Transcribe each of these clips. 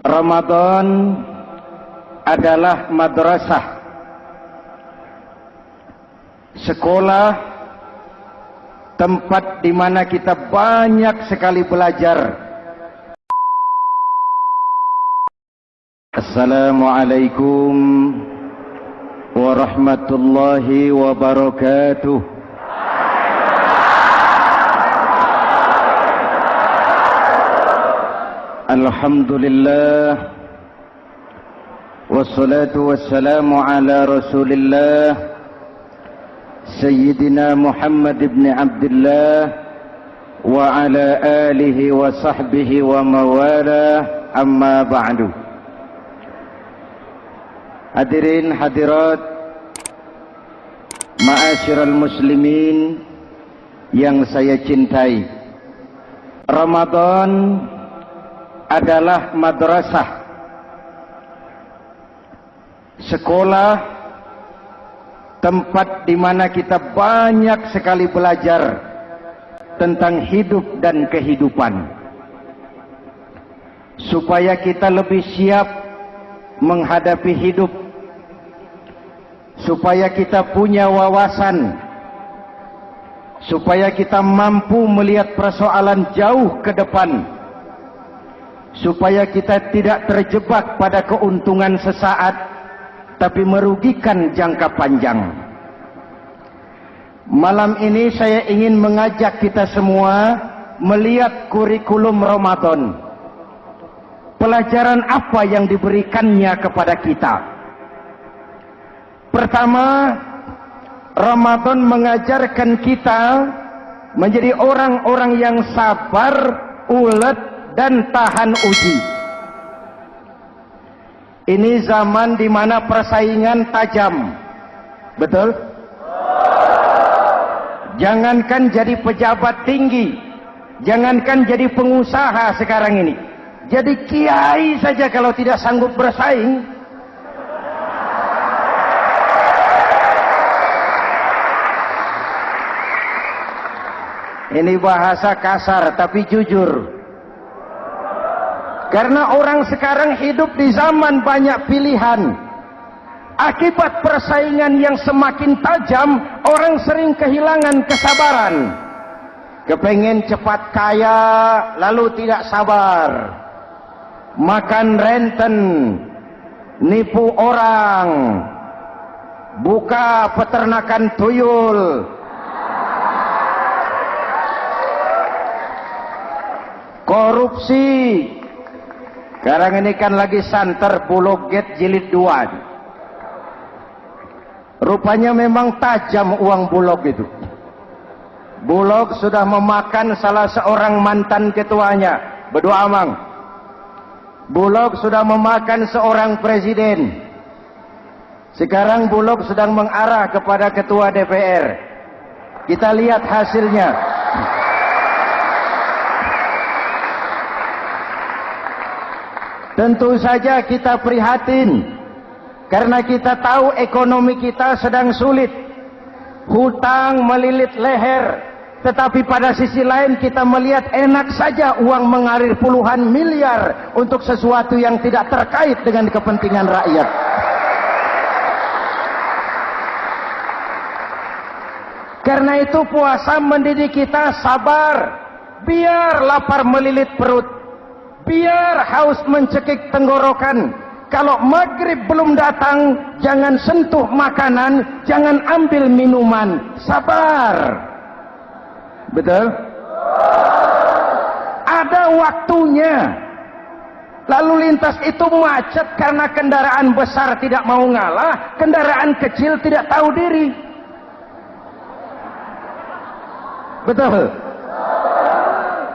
Ramadan adalah madrasah, sekolah, tempat di mana kita banyak sekali belajar. Assalamualaikum warahmatullahi wabarakatuh. Alhamdulillah, wassalatu wassalamu ala rasulillah Sayyidina Muhammad ibn Abdullah wa ala alihi wa sahbihi wa mawala, amma ba'du. Hadirin hadirat ma'asyiral muslimin yang saya cintai, Ramadan adalah madrasah, sekolah, tempat di mana kita banyak sekali belajar tentang hidup dan kehidupan, supaya kita lebih siap menghadapi hidup, supaya kita punya wawasan, supaya kita mampu melihat persoalan jauh ke depan, supaya kita tidak terjebak pada keuntungan sesaat tapi merugikan jangka panjang. Malam ini saya ingin mengajak kita semua melihat kurikulum Ramadan. Pelajaran apa yang diberikannya kepada kita? Pertama, Ramadan mengajarkan kita menjadi orang-orang yang sabar, ulet, dan tahan uji. Ini zaman di mana persaingan tajam. Betul? Jangankan jadi pejabat tinggi, jangankan jadi pengusaha sekarang ini, jadi kiai saja kalau tidak sanggup bersaing, ini bahasa kasar tapi jujur. Karena orang sekarang hidup di zaman banyak pilihan. Akibat persaingan yang semakin tajam, orang sering kehilangan kesabaran. Kepengen cepat kaya, lalu tidak sabar. Makan renten, nipu orang, buka peternakan tuyul, korupsi. Sekarang ini kan lagi santer Bulog Gate jilid 2. Rupanya memang tajam uang Bulog itu. Bulog sudah memakan salah seorang mantan ketuanya, Bedua Amang. Bulog sudah memakan seorang presiden. Sekarang Bulog sedang mengarah kepada ketua DPR. Kita lihat hasilnya. Tentu saja kita prihatin, karena kita tahu ekonomi kita sedang sulit. Hutang melilit leher, tetapi pada sisi lain kita melihat enak saja uang mengalir puluhan miliar untuk sesuatu yang tidak terkait dengan kepentingan rakyat. Karena itu puasa mendidik kita sabar, biar lapar melilit perut, biar haus mencekik tenggorokan. Kalau maghrib belum datang, jangan sentuh makanan, jangan ambil minuman. Sabar. Betul? Ada waktunya. Lalu lintas itu macet karena kendaraan besar tidak mau ngalah, kendaraan kecil tidak tahu diri. Betul?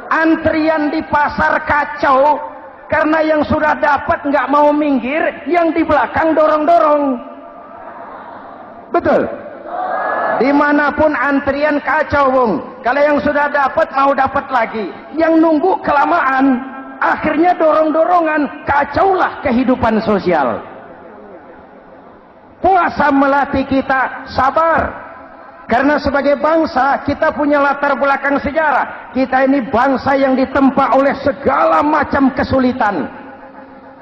Antrian di pasar kacau karena yang sudah dapat nggak mau minggir, yang di belakang dorong-dorong. Betul? Dimanapun antrian kacau, Bung. Kalau yang sudah dapat mau dapat lagi, yang nunggu kelamaan, akhirnya dorong-dorongan, kacaulah kehidupan sosial. Puasa melatih kita sabar. Karena sebagai bangsa kita punya latar belakang sejarah. Kita ini bangsa yang ditempa oleh segala macam kesulitan.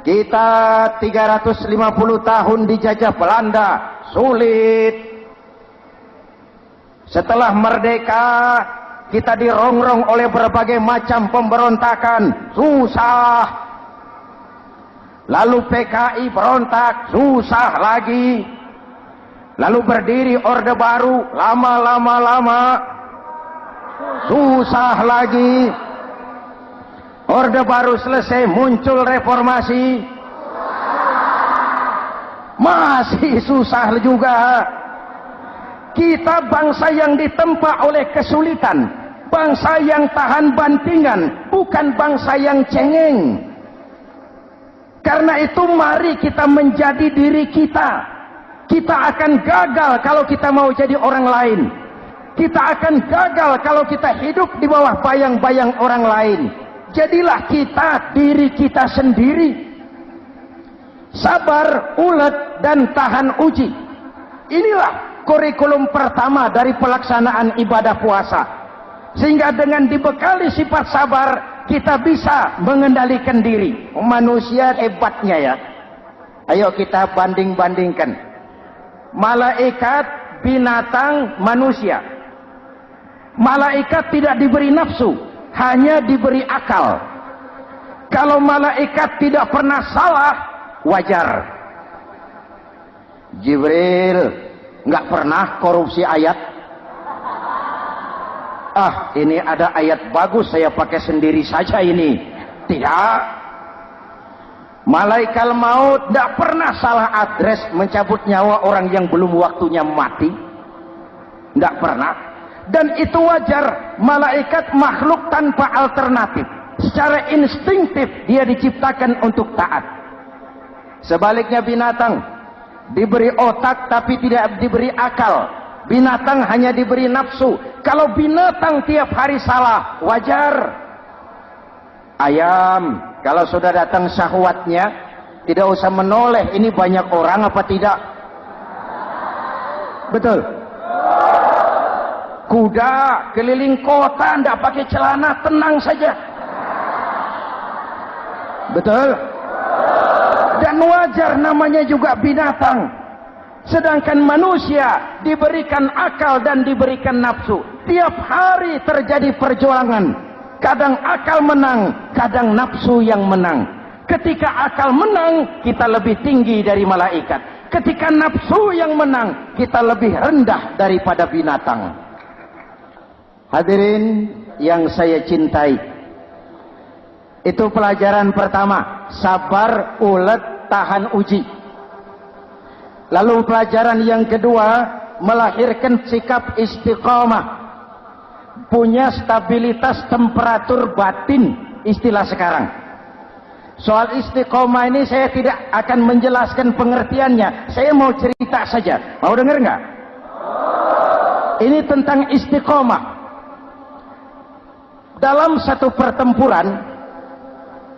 Kita 350 tahun dijajah Belanda, sulit. Setelah merdeka, kita dirongrong oleh berbagai macam pemberontakan, susah. Lalu PKI berontak, susah lagi. Lalu berdiri Orde Baru, lama-lama susah lagi. Orde Baru selesai, muncul reformasi, masih susah juga. Kita bangsa yang ditempa oleh kesulitan, bangsa yang tahan bantingan, bukan bangsa yang cengeng. Karena itu mari kita menjadi diri kita. Kita akan gagal kalau kita mau jadi orang lain. Kita akan gagal kalau kita hidup di bawah bayang-bayang orang lain. Jadilah kita diri kita sendiri. Sabar, ulet, dan tahan uji. Inilah kurikulum pertama dari pelaksanaan ibadah puasa. Sehingga dengan dibekali sifat sabar, kita bisa mengendalikan diri. Manusia hebatnya ya. Ayo kita banding-bandingkan. Malaikat, binatang, manusia. Malaikat tidak diberi nafsu, hanya diberi akal. Kalau malaikat tidak pernah salah, wajar. Jibril nggak pernah korupsi ayat. Ah, ini ada ayat bagus, saya pakai sendiri saja ini. Tidak. Malaikat maut tidak pernah salah address mencabut nyawa orang yang belum waktunya mati. Tidak pernah. Dan itu wajar. Malaikat makhluk tanpa alternatif. Secara instinktif dia diciptakan untuk taat. Sebaliknya binatang diberi otak tapi tidak diberi akal. Binatang hanya diberi nafsu. Kalau binatang tiap hari salah, wajar. Ayam, kalau sudah datang syahwatnya, tidak usah menoleh, ini banyak orang apa tidak? Betul. Kuda keliling kota tidak pakai celana, tenang saja. Betul. Dan wajar, namanya juga binatang. Sedangkan manusia diberikan akal dan diberikan nafsu. Tiap hari terjadi perjuangan. Kadang akal menang, kadang nafsu yang menang. Ketika akal menang, kita lebih tinggi dari malaikat. Ketika nafsu yang menang, kita lebih rendah daripada binatang. Hadirin yang saya cintai, itu pelajaran pertama, sabar, ulet, tahan uji. Lalu pelajaran yang kedua, melahirkan sikap istiqamah, punya stabilitas temperatur batin, istilah sekarang. Soal istiqomah ini saya tidak akan menjelaskan pengertiannya, saya mau cerita saja. Mau dengar nggak? Ini tentang istiqomah. Dalam satu pertempuran,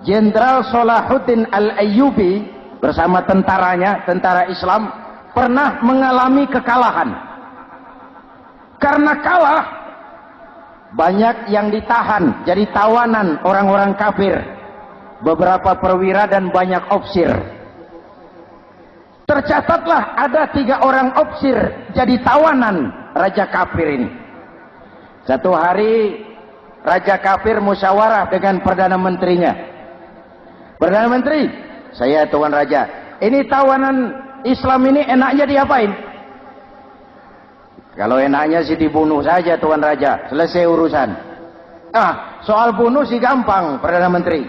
Jenderal Salahuddin Al-Ayyubi bersama tentaranya, tentara Islam, pernah mengalami kekalahan. Karena kalah, banyak yang ditahan jadi tawanan orang-orang kafir, beberapa perwira dan banyak ofsir. Tercatatlah ada 3 orang ofsir jadi tawanan raja kafir ini. Satu hari raja kafir musyawarah dengan perdana menterinya. Perdana menteri, saya tuan raja, ini tawanan Islam ini enaknya diapain? Kalau enaknya sih dibunuh saja tuan raja, selesai urusan. Soal bunuh sih gampang, Perdana Menteri.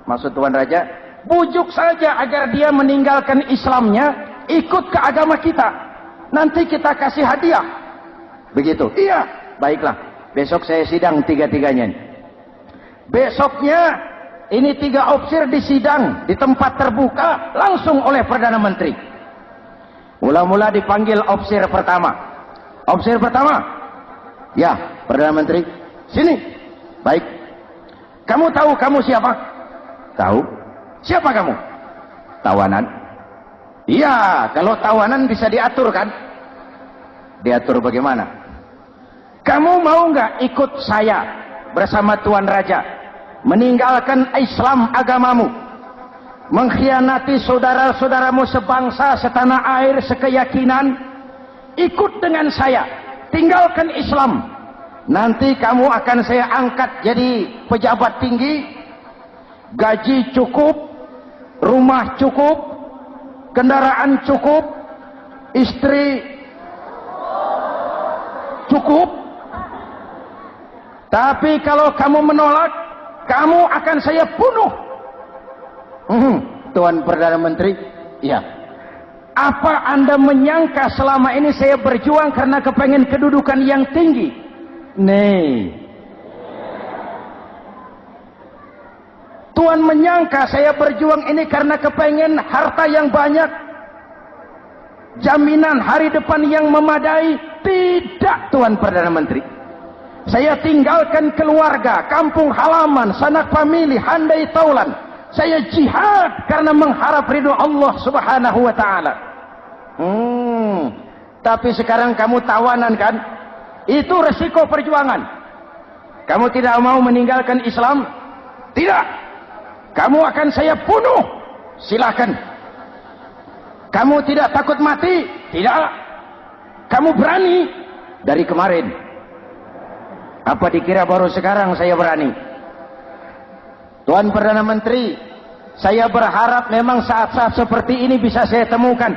Maksud tuan raja, bujuk saja agar dia meninggalkan Islamnya, ikut ke agama kita. Nanti kita kasih hadiah. Begitu. Iya, baiklah. Besok saya sidang 3-3-nya. Besoknya ini 3 ofsir disidang di tempat terbuka langsung oleh Perdana Menteri. Mula-mula dipanggil ofsir pertama. Ofsir pertama, ya Perdana Menteri, sini. Baik. Kamu tahu kamu siapa? Tahu. Siapa kamu? Tawanan. Iya, kalau tawanan bisa diatur kan? Diatur bagaimana? Kamu mau nggak ikut saya bersama Tuan Raja meninggalkan Islam agamamu, mengkhianati saudara-saudaramu sebangsa, setanah air, sekeyakinan, ikut dengan saya, tinggalkan Islam. Nanti kamu akan saya angkat jadi pejabat tinggi, gaji cukup, rumah cukup, kendaraan cukup, istri cukup. Tapi kalau kamu menolak, kamu akan saya bunuh. Tuan Perdana Menteri, ya. Apa Anda menyangka selama ini saya berjuang karena kepengen kedudukan yang tinggi? Nih. Tuan menyangka saya berjuang ini karena kepengen harta yang banyak, jaminan hari depan yang memadai? Tidak, Tuan Perdana Menteri. Saya tinggalkan keluarga, kampung halaman, sanak famili, handai taulan. Saya jihad karena mengharap ridho Allah Subhanahu wa ta'ala. Tapi sekarang kamu tawanan kan? Itu resiko perjuangan. Kamu tidak mau meninggalkan Islam? Tidak. Kamu akan saya bunuh. Silakan. Kamu tidak takut mati? Tidak. Kamu berani? Dari kemarin. Apa dikira baru sekarang saya berani? Tuan Perdana Menteri, saya berharap memang saat-saat seperti ini bisa saya temukan.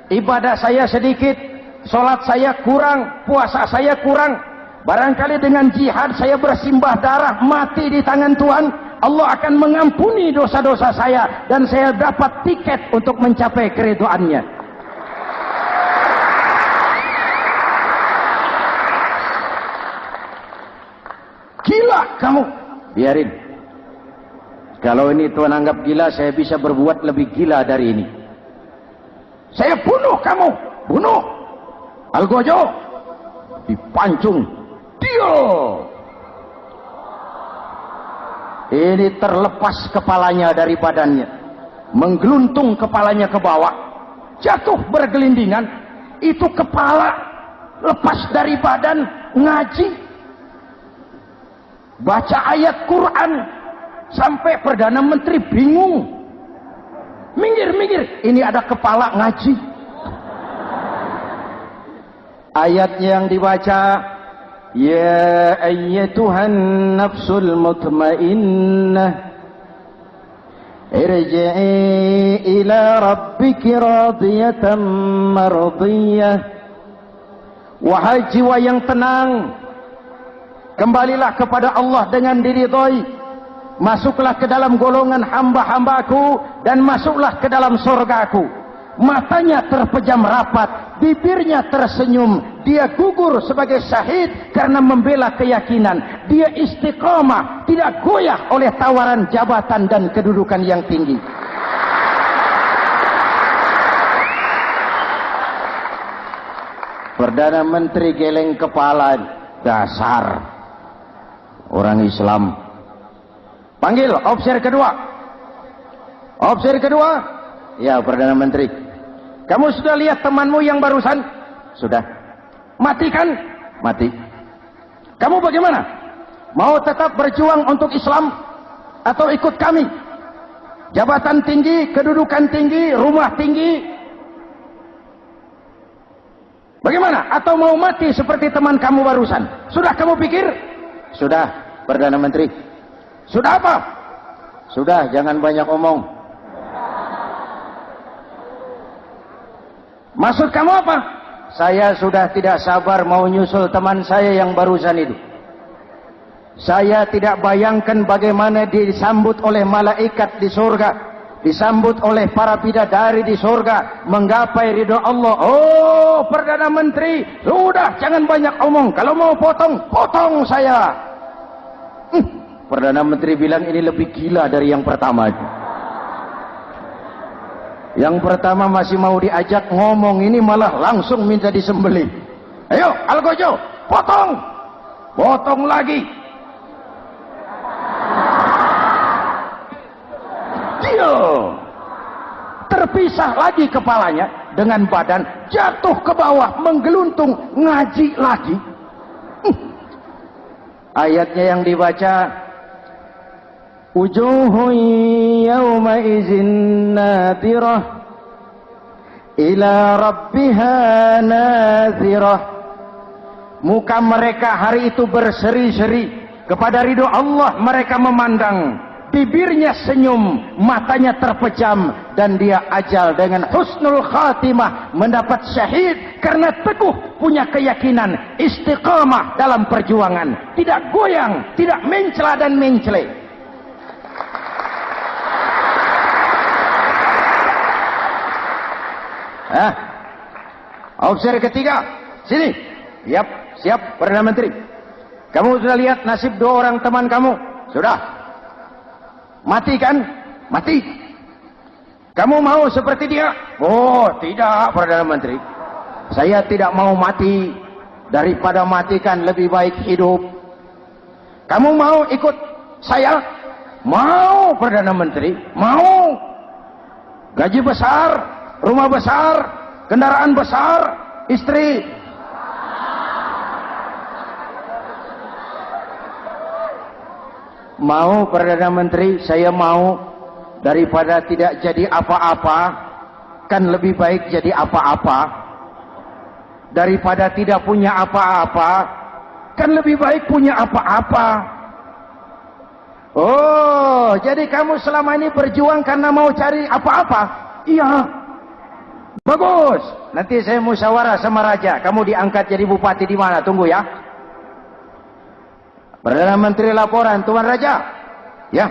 Ibadah saya sedikit, solat saya kurang, puasa saya kurang. Barangkali dengan jihad saya bersimbah darah, mati di tangan Tuhan, Allah akan mengampuni dosa-dosa saya dan saya dapat tiket untuk mencapai keridhaannya. Gila kamu, biarin. Kalau ini Tuan anggap gila, saya bisa berbuat lebih gila dari ini. Saya bunuh kamu, bunuh. Algojo dipancung, dia. Ini terlepas kepalanya dari badannya, menggeluntung kepalanya ke bawah, jatuh bergelindingan. Itu kepala lepas dari badan, ngaji, baca ayat Quran. Sampai Perdana Menteri bingung. Minggir. Ini ada kepala ngaji. Ayatnya yang dibaca, ya ayyatuhan nafsul mutmainnah, irji'i ila rabbiki radiyatan mardiyah. Wahai jiwa yang tenang, kembalilah kepada Allah dengan diridhoi. Masuklah ke dalam golongan hamba-hambaku dan masuklah ke dalam surgaku. Matanya terpejam rapat, bibirnya tersenyum. Dia gugur sebagai syahid karena membela keyakinan. Dia istiqamah, tidak goyah oleh tawaran jabatan dan kedudukan yang tinggi. Perdana Menteri geleng kepala, dasar orang Islam. Panggil officer kedua. Officer kedua. Ya, Perdana Menteri. Kamu sudah lihat temanmu yang barusan? Sudah. Mati kan? Mati. Kamu bagaimana? Mau tetap berjuang untuk Islam atau ikut kami? Jabatan tinggi, kedudukan tinggi, rumah tinggi. Bagaimana? Atau mau mati seperti teman kamu barusan? Sudah kamu pikir? Sudah, Perdana Menteri. Sudah apa? Sudah, jangan banyak omong. Maksud kamu apa? Saya sudah tidak sabar mau nyusul teman saya yang barusan itu. Saya tidak bayangkan bagaimana disambut oleh malaikat di surga, disambut oleh para bidadari di surga, menggapai ridho Allah. Oh, Perdana Menteri, sudah jangan banyak omong. Kalau mau potong, potong saya. Perdana Menteri bilang ini lebih gila dari yang pertama. Yang pertama masih mau diajak ngomong, ini malah langsung minta disembelih. Ayo, Algojo, potong. Potong lagi. Dia terpisah lagi kepalanya dengan badan, jatuh ke bawah, menggeluntung, ngaji lagi. Ayatnya yang dibaca, Wujuhun yawma izin nadirah ila rabbiha nazirah. Muka mereka hari itu berseri-seri kepada ridho Allah. Mereka memandang, bibirnya senyum, matanya terpejam, dan dia ajal dengan husnul khatimah, mendapat syahid karena teguh punya keyakinan, istiqamah dalam perjuangan, tidak goyang, tidak mencela dan mencele. Opsi ketiga, sini. Siap, Perdana Menteri. Kamu sudah lihat nasib dua orang teman kamu? Sudah. Mati kan? Mati. Kamu mau seperti dia? Oh, tidak, Perdana Menteri. Saya tidak mau mati. Daripada matikan lebih baik hidup. Kamu mau ikut saya? Mau, Perdana Menteri. Mau. Gaji besar, rumah besar, kendaraan besar, istri. Mau, Perdana Menteri, saya mau. Daripada tidak jadi apa-apa, kan lebih baik jadi apa-apa. Daripada tidak punya apa-apa, kan lebih baik punya apa-apa. Oh, jadi kamu selama ini berjuang karena mau cari apa-apa? Iya. Bagus. Nanti saya musyawarah sama raja. Kamu diangkat jadi bupati di mana? Tunggu ya. Perdana Menteri laporan, Tuan Raja. Ya,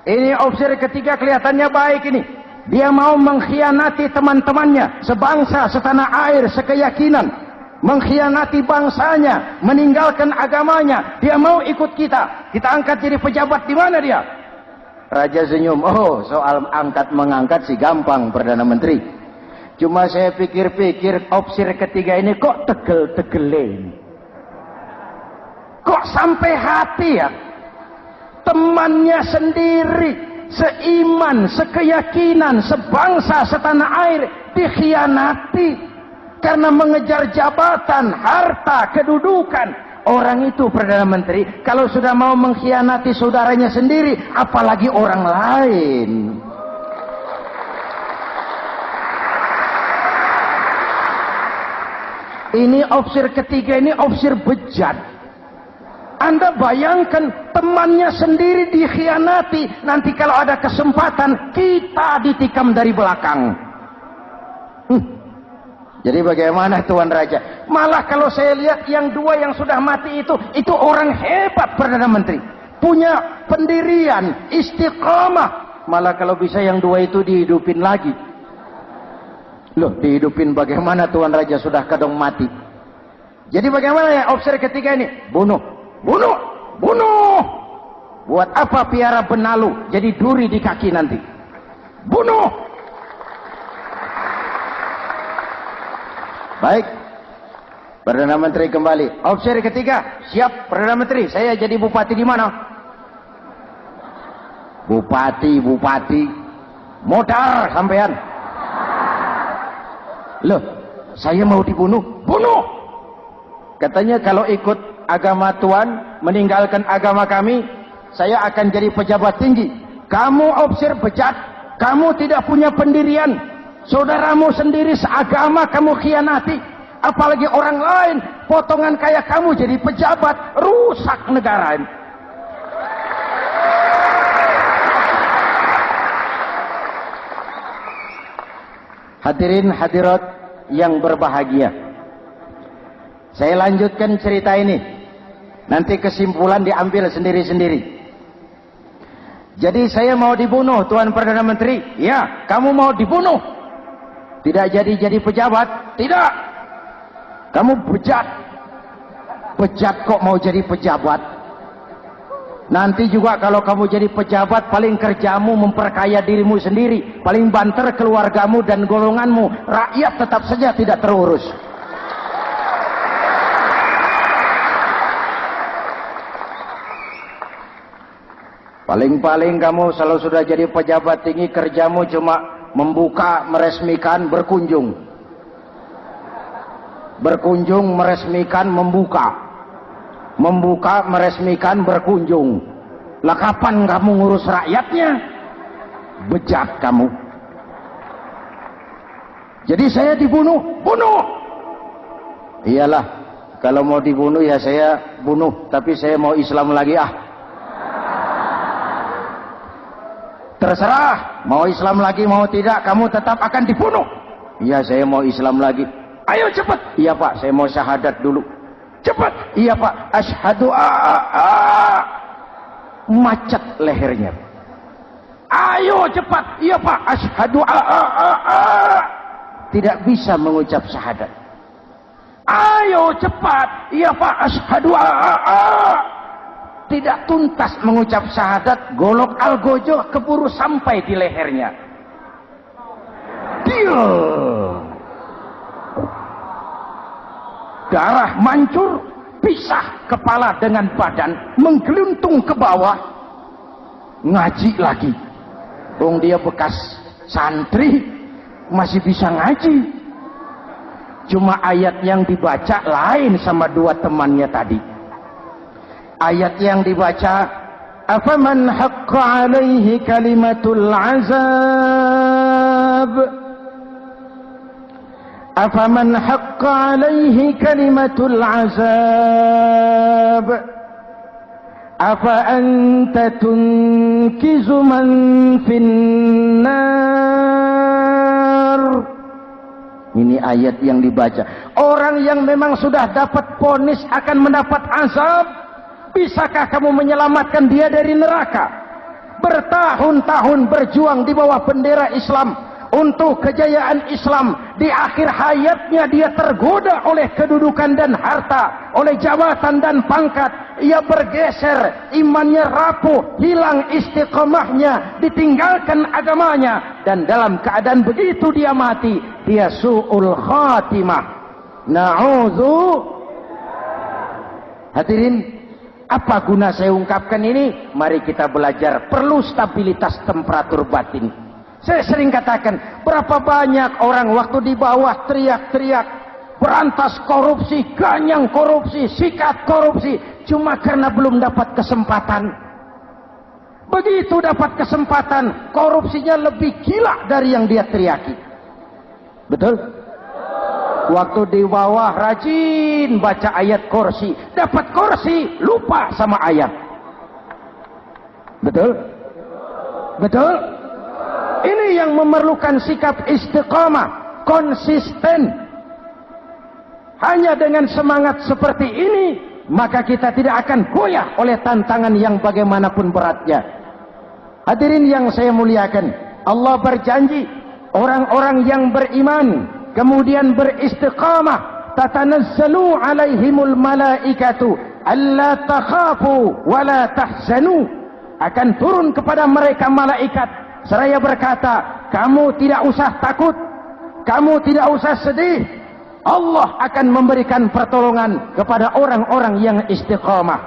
ini opsi ketiga kelihatannya baik ini. Dia mau mengkhianati teman-temannya, sebangsa, setanah air, sekeyakinan. Mengkhianati bangsanya, meninggalkan agamanya. Dia mau ikut kita. Kita angkat jadi pejabat, di mana dia? Raja senyum. Oh, soal angkat mengangkat sih gampang, Perdana Menteri. Cuma saya pikir-pikir opsi ketiga ini kok tegel-tegelin. Kok sampai hati ya? Temannya sendiri, seiman, sekeyakinan, sebangsa, setanah air, dikhianati karena mengejar jabatan, harta, kedudukan. Orang itu, Perdana Menteri, kalau sudah mau mengkhianati saudaranya sendiri, apalagi orang lain. Ini opsi ketiga, ini opsi bejat. Anda bayangkan temannya sendiri dikhianati. Nanti kalau ada kesempatan, kita ditikam dari belakang. Jadi bagaimana Tuan Raja? Malah kalau saya lihat yang dua yang sudah mati itu orang hebat, Perdana Menteri. Punya pendirian, istiqamah. Malah kalau bisa yang dua itu dihidupin lagi. Loh, dihidupin bagaimana Tuan Raja, sudah kadang mati. Jadi bagaimana ya opsi ketiga ini? Bunuh. Buat apa piara benalu jadi duri di kaki nanti? Bunuh. Baik, Perdana Menteri kembali. Opsi ketiga, siap Perdana Menteri. Saya jadi bupati di mana? Bupati, modar sampean. Loh, saya mau dibunuh. Bunuh. Katanya kalau ikut agama Tuan, meninggalkan agama kami, saya akan jadi pejabat tinggi. Kamu opsi bejat, kamu tidak punya pendirian. Saudaramu sendiri seagama kamu khianati, apalagi orang lain. Potongan kayak kamu jadi pejabat, rusak negara ini. Hadirin hadirat yang berbahagia, saya lanjutkan cerita ini. Nanti kesimpulan diambil sendiri-sendiri. Jadi saya mau dibunuh, Tuan Perdana Menteri. Ya, kamu mau dibunuh. Tidak jadi pejabat. Tidak. Kamu bejat. Bejat kok mau jadi pejabat. Nanti juga kalau kamu jadi pejabat, paling kerjamu memperkaya dirimu sendiri. Paling banter keluargamu dan golonganmu. Rakyat tetap saja tidak terurus. Paling-paling kamu kalau sudah jadi pejabat tinggi, kerjamu cuma membuka, meresmikan, berkunjung. Berkunjung, meresmikan, membuka. Membuka, meresmikan, berkunjung. Lah kapan kamu ngurus rakyatnya? Bejat kamu. Jadi saya dibunuh, bunuh. Iyalah, kalau mau dibunuh ya saya bunuh, tapi saya mau Islam lagi ah. Terserah, mau Islam lagi mau tidak, kamu tetap akan dibunuh. Iya, saya mau Islam lagi. Ayo cepat. Iya Pak, saya mau syahadat dulu. Cepat. Iya Pak, asyhadu macet lehernya. Ayo cepat. Iya Pak, asyhadu tidak bisa mengucap syahadat. Ayo cepat. Iya Pak, asyhadu tidak tuntas mengucap syahadat, golok algojo keburu sampai di lehernya. Darah mancur, pisah kepala dengan badan, menggeluntung ke bawah. Ngaji lagi. Dia bekas santri, masih bisa ngaji. Cuma ayat yang dibaca lain sama dua temannya tadi. Ayat yang dibaca, afaman haqqa alaihi kalimatul azab, afaman haqqa alaihi kalimatul azab, afa anta tunkizu man finnar. Ini ayat yang dibaca. Orang yang memang sudah dapat vonis akan mendapat azab, bisakah kamu menyelamatkan dia dari neraka? Bertahun-tahun berjuang di bawah bendera Islam untuk kejayaan Islam. Di akhir hayatnya dia tergoda oleh kedudukan dan harta, oleh jabatan dan pangkat. Ia bergeser, imannya rapuh, hilang istiqomahnya, ditinggalkan agamanya, dan dalam keadaan begitu dia mati. Dia su'ul khatimah. Na'udzu. Hadirin, apa guna saya ungkapkan ini? Mari kita belajar. Perlu stabilitas temperatur batin. Saya sering katakan, berapa banyak orang waktu di bawah teriak-teriak, berantas korupsi, ganyang korupsi, sikat korupsi, cuma karena belum dapat kesempatan. Begitu dapat kesempatan, korupsinya lebih gila dari yang dia teriaki. Betul? Waktu di bawah rajin baca ayat kursi, dapat kursi, lupa sama ayat. Betul? Betul? Ini yang memerlukan sikap istiqamah, konsisten. Hanya dengan semangat seperti ini, maka kita tidak akan goyah oleh tantangan yang bagaimanapun beratnya. Hadirin yang saya muliakan, Allah berjanji, orang-orang yang beriman kemudian beristiqamah, tatanazzalu alaihimul malaikatu alla takhafu wa la tahzanu, akan turun kepada mereka malaikat seraya berkata, kamu tidak usah takut, kamu tidak usah sedih. Allah akan memberikan pertolongan kepada orang-orang yang istiqamah.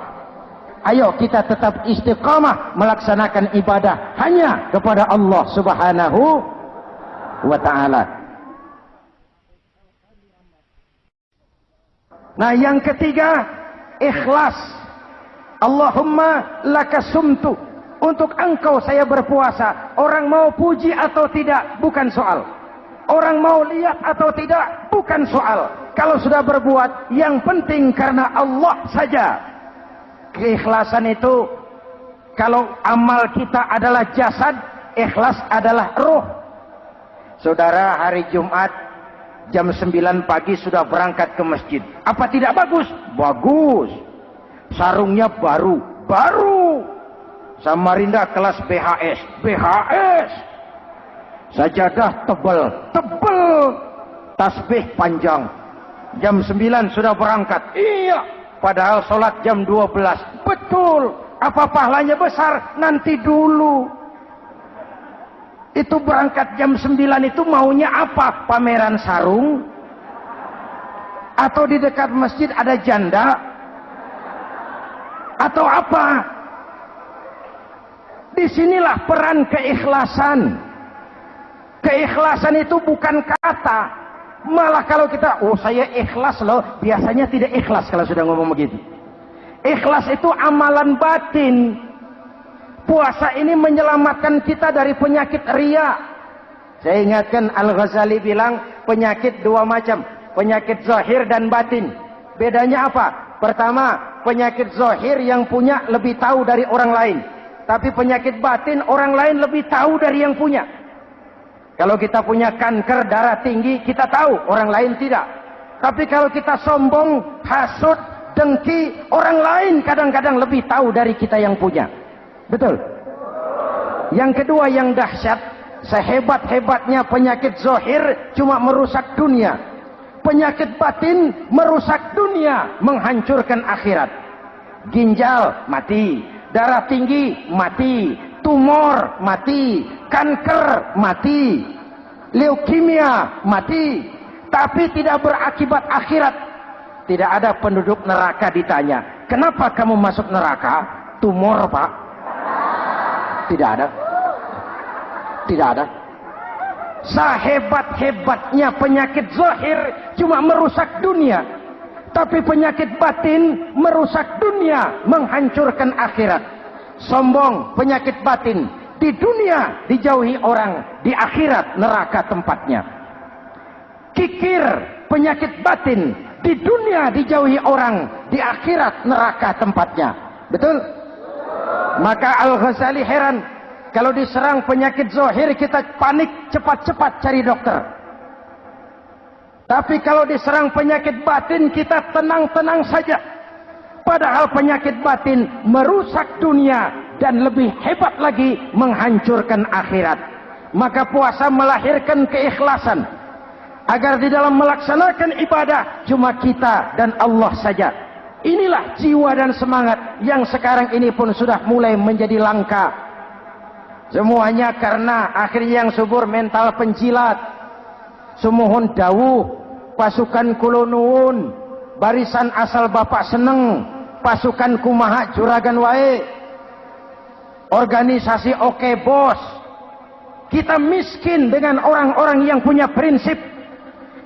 Ayo kita tetap istiqamah melaksanakan ibadah hanya kepada Allah Subhanahu wa ta'ala. Nah, yang ketiga, ikhlas. Allahumma lakasumtu, untuk engkau saya berpuasa. Orang mau puji atau tidak bukan soal, orang mau lihat atau tidak bukan soal. Kalau sudah berbuat, yang penting karena Allah saja. Keikhlasan itu, kalau amal kita adalah jasad, ikhlas adalah ruh. Saudara, hari Jumat jam 9 pagi sudah berangkat ke masjid. Apa tidak bagus? Bagus. Sarungnya baru. Samarinda kelas BHS. Sajadah tebal. Tasbih panjang. Jam 9 sudah berangkat. Iya. Padahal sholat jam 12. Betul. Apa pahalanya besar? Nanti dulu. Itu berangkat jam 9 itu maunya apa? Pameran sarung? Atau di dekat masjid ada janda? Atau apa? Disinilah peran keikhlasan. Keikhlasan itu bukan kata. Malah kalau kita, saya ikhlas loh, biasanya tidak ikhlas kalau sudah ngomong begitu. Ikhlas itu amalan batin. Puasa ini menyelamatkan kita dari penyakit riya. Saya ingatkan Al-Ghazali bilang penyakit dua macam, penyakit zahir dan batin. Bedanya apa? Pertama, penyakit zahir yang punya lebih tahu dari orang lain. Tapi penyakit batin orang lain lebih tahu dari yang punya. Kalau kita punya kanker darah tinggi, kita tahu, orang lain tidak. Tapi kalau kita sombong, hasut, dengki, orang lain kadang-kadang lebih tahu dari kita yang punya. Betul? Yang kedua yang dahsyat, sehebat-hebatnya penyakit zahir cuma merusak dunia. Penyakit batin merusak dunia, menghancurkan akhirat. Ginjal mati, darah tinggi mati, tumor mati, kanker mati, leukemia mati, tapi tidak berakibat akhirat. Tidak ada penduduk neraka ditanya, kenapa kamu masuk neraka? Tumor, Pak. Tidak ada. Tidak ada. Sehebat-hebatnya penyakit zahir cuma merusak dunia, tapi penyakit batin merusak dunia, menghancurkan akhirat. Sombong, penyakit batin, di dunia dijauhi orang, di akhirat neraka tempatnya. Kikir, penyakit batin, di dunia dijauhi orang, di akhirat neraka tempatnya. Betul? Maka Al-Ghazali heran, kalau diserang penyakit zahir kita panik, cepat-cepat cari dokter. Tapi kalau diserang penyakit batin kita tenang-tenang saja. Padahal penyakit batin merusak dunia dan lebih hebat lagi menghancurkan akhirat. Maka puasa melahirkan keikhlasan. Agar di dalam melaksanakan ibadah cuma kita dan Allah saja. Inilah jiwa dan semangat yang sekarang ini pun sudah mulai menjadi langka. Semuanya karena akhirnya yang subur mental penjilat. Sumuhun dawuh, pasukan kulunuun, barisan asal bapak seneng, pasukan kumaha juragan wae, organisasi oke bos. Kita miskin dengan orang-orang yang punya prinsip,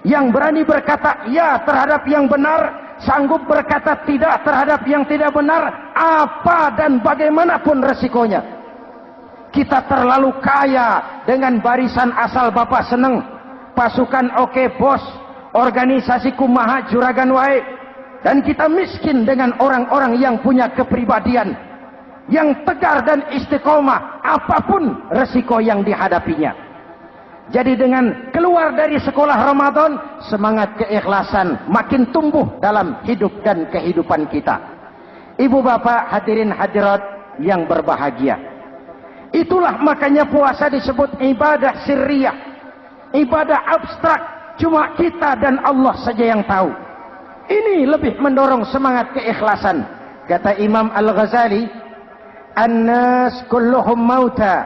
yang berani berkata ya terhadap yang benar, sanggup berkata tidak terhadap yang tidak benar, apa dan bagaimanapun resikonya. Kita terlalu kaya dengan barisan asal bapak seneng, pasukan oke bos, organisasi kumaha juragan wae, dan kita miskin dengan orang-orang yang punya kepribadian, yang tegar dan istiqomah apapun resiko yang dihadapinya. Jadi dengan keluar dari sekolah Ramadan, semangat keikhlasan makin tumbuh dalam hidup dan kehidupan kita. Ibu bapak hadirin hadirat yang berbahagia, itulah makanya puasa disebut ibadah sirriyah, ibadah abstrak, cuma kita dan Allah saja yang tahu. Ini lebih mendorong semangat keikhlasan. Kata Imam Al-Ghazali, "An-nas kulluhum mauta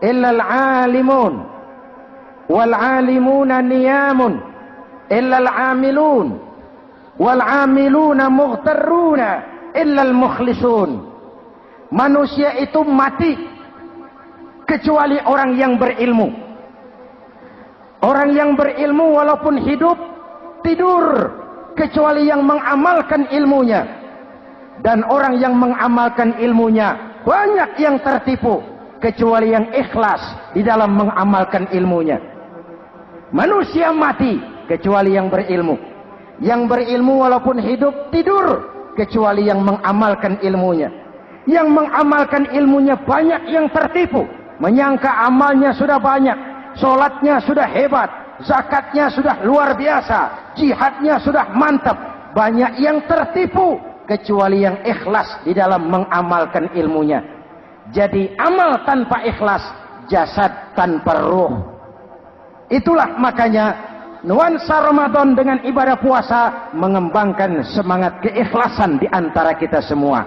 illa al-alimun, wal-alimuna niyamun illa al-amilun, wal-amiluna mughtarruna illa al-mukhlisun." Manusia itu mati kecuali orang yang berilmu. Orang yang berilmu walaupun hidup tidur, kecuali yang mengamalkan ilmunya. Dan orang yang mengamalkan ilmunya banyak yang tertipu, kecuali yang ikhlas di dalam mengamalkan ilmunya. Manusia mati kecuali yang berilmu. Yang berilmu walaupun hidup tidur, kecuali yang mengamalkan ilmunya. Yang mengamalkan ilmunya banyak yang tertipu, menyangka amalnya sudah banyak, sholatnya sudah hebat, zakatnya sudah luar biasa, jihadnya sudah mantap. Banyak yang tertipu kecuali yang ikhlas di dalam mengamalkan ilmunya. Jadi amal tanpa ikhlas, jasad tanpa ruh. Itulah makanya nuansa Ramadan dengan ibadah puasa mengembangkan semangat keikhlasan di antara kita semua.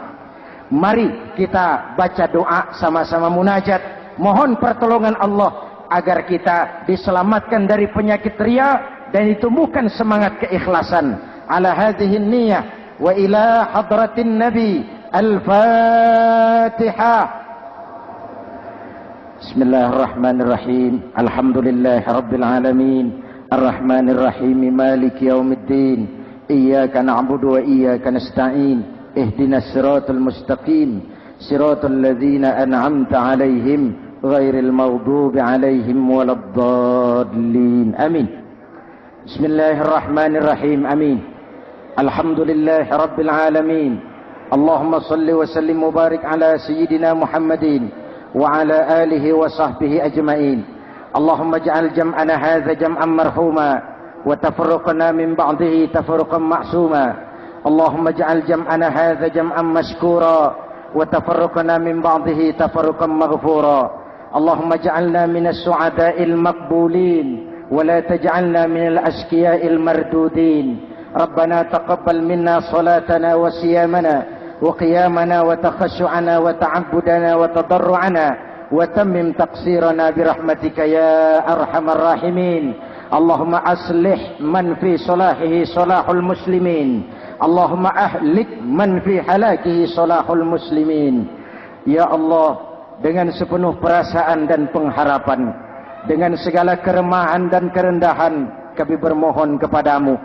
Mari kita baca doa sama-sama munajat, mohon pertolongan Allah agar kita diselamatkan dari penyakit riya dan ditumbuhkan semangat keikhlasan. Ala hadhihi niyyah wa ila hadratin nabi. Al-Fatihah. Bismillahirrahmanirrahim. Alhamdulillahi rabbil alamin. Ar-Rahmanir Rahim. Maliki yaumiddin. Iyyaka na'budu wa iyyaka nasta'in. Ihdinas siratal mustaqim. siratal ladzina an'amta 'alaihim ghairil maghdubi 'alaihim waladdallin. Amin. Bismillahirrahmanirrahim. Amin. Alhamdulillahi rabbil alamin. Allahumma salli wa sallim mubarak ala sayyidina Muhammadin wa ala alihi wa sahbihi ajma'in. Allahumma ij'al jam'ana hadza jam'an marhuma wa tafarruqana min ba'dihi tafarruqan ma'suma. Allahumma ij'al jam'ana hadza jam'an mashkura wa tafarruqana min ba'dihi tafarruqan maghfura. Allahumma ij'alna minas su'ada'il maqbulin wa la taj'alna minal ashqiya'il mardudin. Rabbana taqabbal minna salatana wa siyamana وقيامنا وتخشعنا وتعبدنا وتضرعنا وتمم تقصيرنا برحمتك يا أرحم الراحمين. اللهم أصلح من في صلاحه صلاح المسلمين. اللهم أهلك من في هلاكه صلاح المسلمين. Ya Allah, dengan sepenuh perasaan dan pengharapan, dengan segala keremahan dan kerendahan, kami bermohon kepadamu,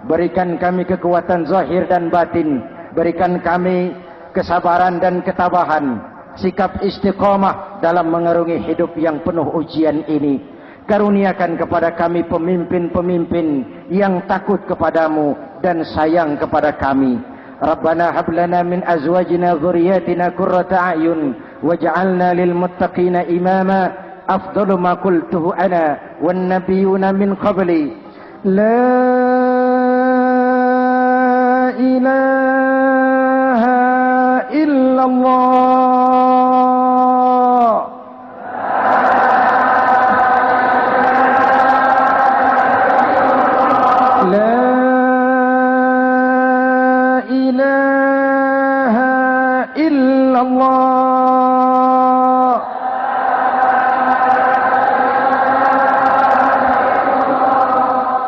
berikan kami kekuatan zahir dan batin. Berikan kami kesabaran dan ketabahan, sikap istiqamah dalam mengarungi hidup yang penuh ujian ini. Karuniakan kepada kami pemimpin-pemimpin yang takut kepadamu dan sayang kepada kami. Rabbana hab lana min azwajina dzurriyyatina qurrata a'yun waj'alna lil muttaqina imama. Afdalu ma qultuhu ana wan nabiyyuna min qabli. La ilaha illallah. La ilaha illallah.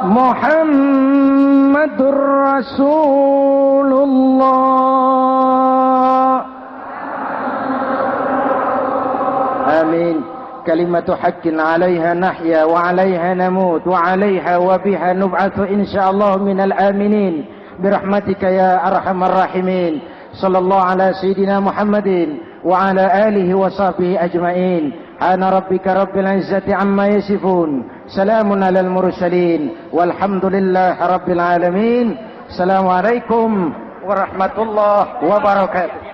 Muhammadur Rasulullah. Amin. Kalimatu haqqin 'alaiha nahya wa 'alaiha namut wa 'alaiha wa biha nub'atsu insyaallah minal aminin birahmatika ya arhamar rahimin. Sallallahu ala sayyidina Muhammadin wa ala alihi wa sahbihi ajma'in. Ana rabbika rabbil izzati amma yasifun. Salamun alal mursalin walhamdulillahi rabbil alamin. Assalamualaikum warahmatullahi wabarakatuh.